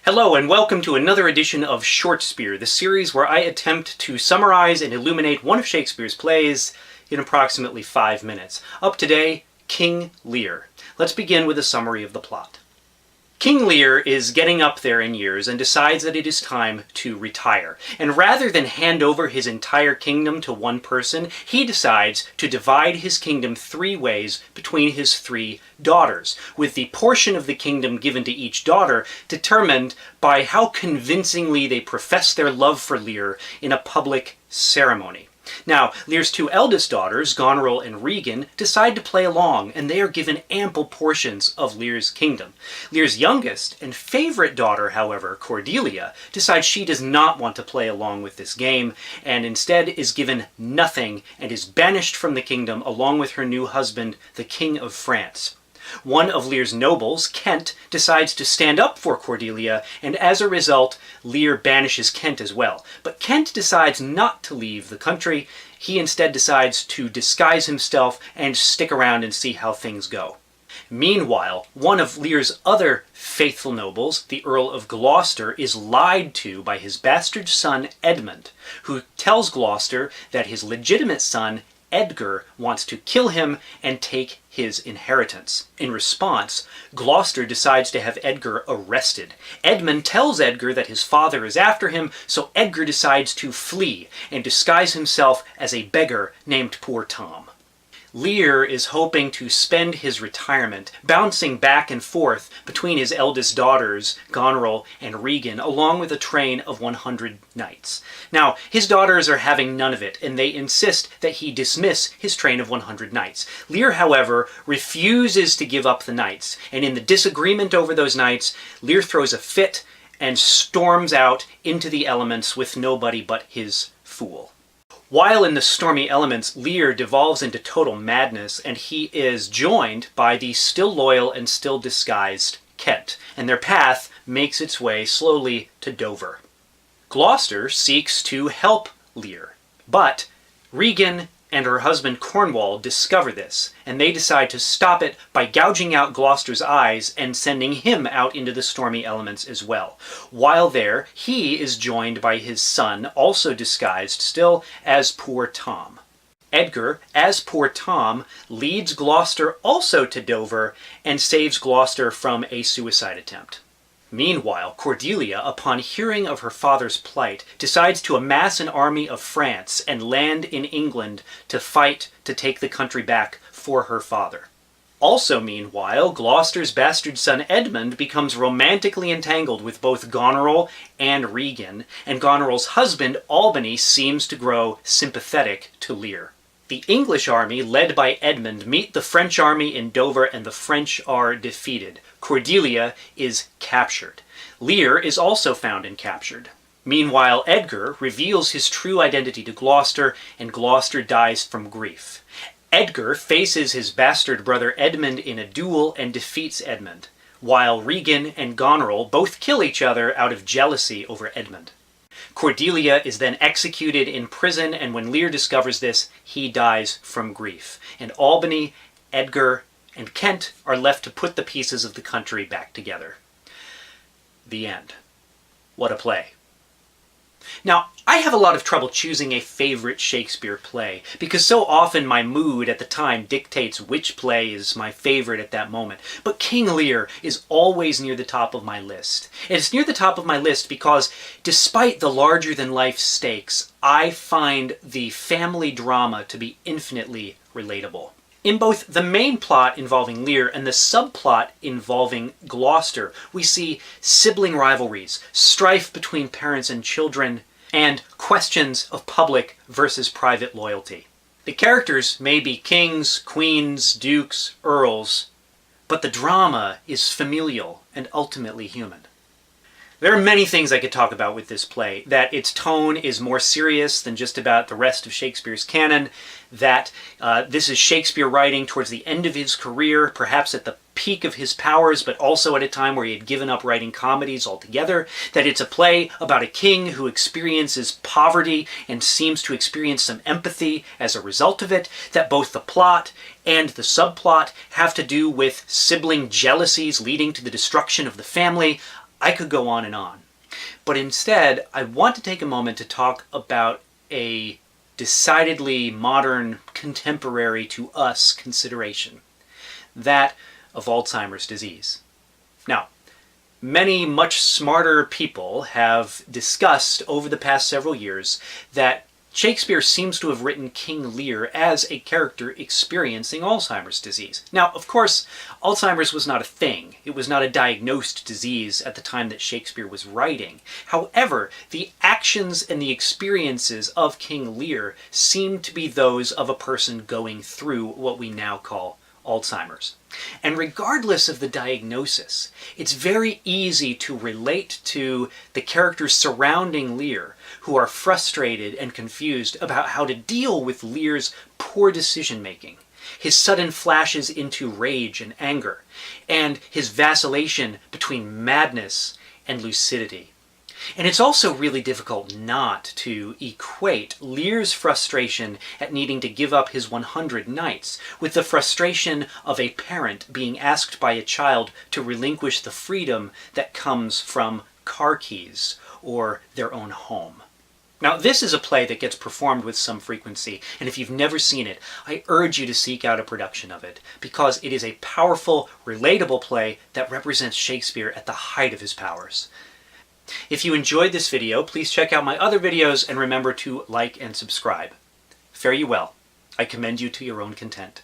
Hello and welcome to another edition of Shortspeare, the series where I attempt to summarize and illuminate one of Shakespeare's plays in approximately 5 minutes. Up today, King Lear. Let's begin with a summary of the plot. King Lear is getting up there in years and decides that it is time to retire. And rather than hand over his entire kingdom to one person, he decides to divide his kingdom 3 ways between his 3 daughters, with the portion of the kingdom given to each daughter determined by how convincingly they profess their love for Lear in a public ceremony. Now, Lear's 2 eldest daughters, Goneril and Regan, decide to play along, and they are given ample portions of Lear's kingdom. Lear's youngest and favorite daughter, however, Cordelia, decides she does not want to play along with this game, and instead is given nothing and is banished from the kingdom along with her new husband, the King of France. One of Lear's nobles, Kent, decides to stand up for Cordelia, and as a result, Lear banishes Kent as well. But Kent decides not to leave the country. He instead decides to disguise himself and stick around and see how things go. Meanwhile, one of Lear's other faithful nobles, the Earl of Gloucester, is lied to by his bastard son Edmund, who tells Gloucester that his legitimate son Edgar wants to kill him and take his inheritance. In response, Gloucester decides to have Edgar arrested. Edmund tells Edgar that his father is after him, so Edgar decides to flee and disguise himself as a beggar named Poor Tom. Lear is hoping to spend his retirement bouncing back and forth between his eldest daughters, Goneril and Regan, along with a train of 100 knights. Now, his daughters are having none of it, and they insist that he dismiss his train of 100 knights. Lear, however, refuses to give up the knights, and in the disagreement over those knights, Lear throws a fit and storms out into the elements with nobody but his fool. While in the stormy elements, Lear devolves into total madness, and he is joined by the still loyal and still disguised Kent, and their path makes its way slowly to Dover. Gloucester seeks to help Lear, but Regan and her husband Cornwall discover this, and they decide to stop it by gouging out Gloucester's eyes and sending him out into the stormy elements as well. While there, he is joined by his son, also disguised still as Poor Tom. Edgar, as Poor Tom, leads Gloucester also to Dover and saves Gloucester from a suicide attempt. Meanwhile, Cordelia, upon hearing of her father's plight, decides to amass an army of France and land in England to fight to take the country back for her father. Also, meanwhile, Gloucester's bastard son Edmund becomes romantically entangled with both Goneril and Regan, and Goneril's husband, Albany, seems to grow sympathetic to Lear. The English army, led by Edmund, meet the French army in Dover, and the French are defeated. Cordelia is captured. Lear is also found and captured. Meanwhile, Edgar reveals his true identity to Gloucester, and Gloucester dies from grief. Edgar faces his bastard brother Edmund in a duel and defeats Edmund, while Regan and Goneril both kill each other out of jealousy over Edmund. Cordelia is then executed in prison, and when Lear discovers this, he dies from grief. And Albany, Edgar, and Kent are left to put the pieces of the country back together. The end. What a play. Now, I have a lot of trouble choosing a favorite Shakespeare play, because so often my mood at the time dictates which play is my favorite at that moment. But King Lear is always near the top of my list. And it's near the top of my list because, despite the larger-than-life stakes, I find the family drama to be infinitely relatable. In both the main plot involving Lear and the subplot involving Gloucester, we see sibling rivalries, strife between parents and children, and questions of public versus private loyalty. The characters may be kings, queens, dukes, earls, but the drama is familial and ultimately human. There are many things I could talk about with this play. That its tone is more serious than just about the rest of Shakespeare's canon, that this is Shakespeare writing towards the end of his career, perhaps at the peak of his powers, but also at a time where he had given up writing comedies altogether, that it's a play about a king who experiences poverty and seems to experience some empathy as a result of it, that both the plot and the subplot have to do with sibling jealousies leading to the destruction of the family. I could go on and on. But instead, I want to take a moment to talk about a decidedly modern, contemporary to us consideration, that of Alzheimer's disease. Now, many much smarter people have discussed over the past several years that Shakespeare seems to have written King Lear as a character experiencing Alzheimer's disease. Now, of course, Alzheimer's was not a thing. It was not a diagnosed disease at the time that Shakespeare was writing. However, the actions and the experiences of King Lear seem to be those of a person going through what we now call Alzheimer's. And regardless of the diagnosis, it's very easy to relate to the characters surrounding Lear who are frustrated and confused about how to deal with Lear's poor decision-making, his sudden flashes into rage and anger, and his vacillation between madness and lucidity. And it's also really difficult not to equate Lear's frustration at needing to give up his 100 knights with the frustration of a parent being asked by a child to relinquish the freedom that comes from car keys or their own home. Now, this is a play that gets performed with some frequency, and if you've never seen it, I urge you to seek out a production of it, because it is a powerful, relatable play that represents Shakespeare at the height of his powers. If you enjoyed this video, please check out my other videos and remember to like and subscribe. Fare you well. I commend you to your own content.